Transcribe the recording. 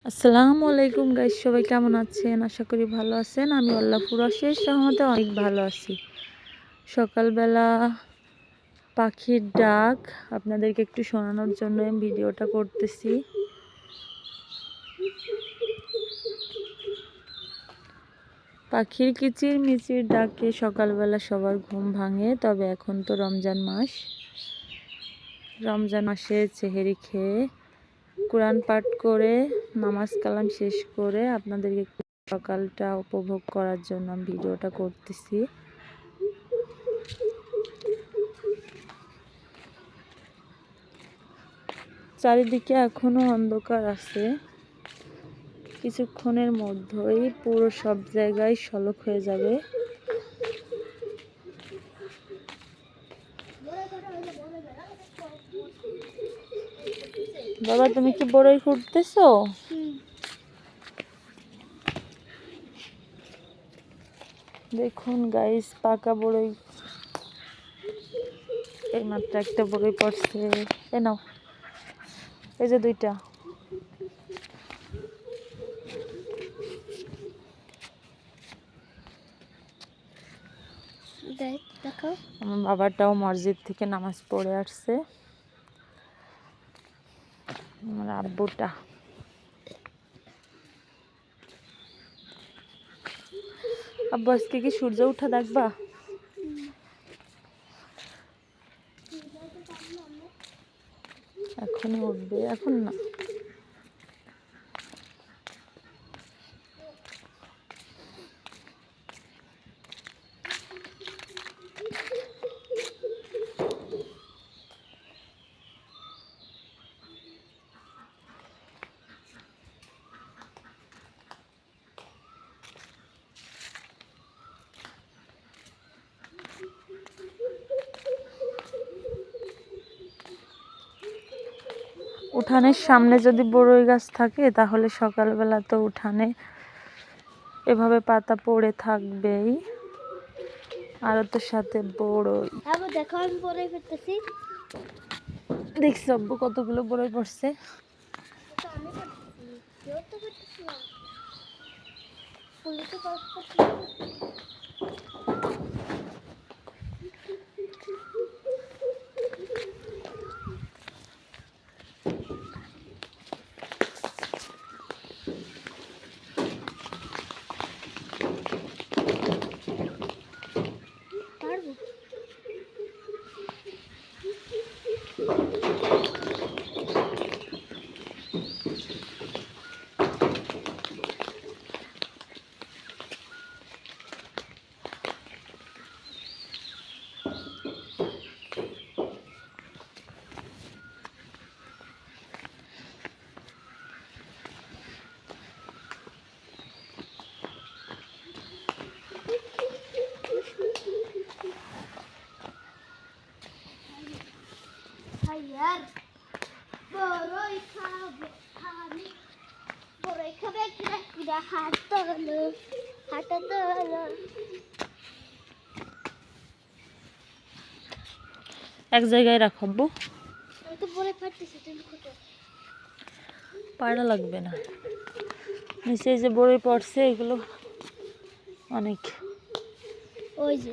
আসসালামু আলাইকুম গাইস, সবাই কেমন আছেন? আশা করি ভালো আছেন। আমি আল্লাহ পুরা শেষ রহমতে অনেক ভালো আছি। সকালবেলা পাখির ডাক আপনাদেরকে একটু শোনানোর জন্য আমি ভিডিওটা করতেছি। পাখির কিচির মিচির ডাকে সকালবেলা সবার ঘুম ভাঙে। তবে এখন তো রমজান মাস, রমজান মাসে সেহেরি খেয়ে কোরআন পাঠ করে নামাজ কালাম শেষ করে আপনাদেরকে সকালটা উপভোগ করার জন্য আমি ভিডিওটা করতেছি। চারিদিকে এখনো অন্ধকার আছে, কিছুক্ষণের মধ্যেই পুরো সব জায়গায় শলক হয়ে যাবে। বাবা, তুমি কি বড়ই খুঁড়তেছো? দেখুন গাইস, পাকা বড়ই এই মাত্র একটা বড়ই পড়ছে। এ নাও, এই যে দুইটা। আমার বাবাটাও মসজিদ থেকে নামাজ পড়ে আসছে। আমার আব্বুটা আব্বু, আজকে কি সূর্য উঠা দেখবা? এখনই উঠবে, এখন না। উঠানের সামনে যদি বড়ই গাছ থাকে তাহলে সকালবেলা তো উঠানে এভাবে পাতা পড়ে থাকবেই। আর তো সাথে বড়ই। দেখো আমি বড়ই করতেছি। দেখছি আব্বু কতগুলো বড়ই পড়ছে। বড়ই খাবো আমি, বড়ই খাবে কিরা হাত তোলো, হাত তোলো। এক জায়গায় রাখবো, আমি তো বড়ই ফাটতেছি, তুমি খুঁটো। পাড়া লাগবে না। নিচে যে বড়ই পড়ছে এগুলো অনেক। ওই যে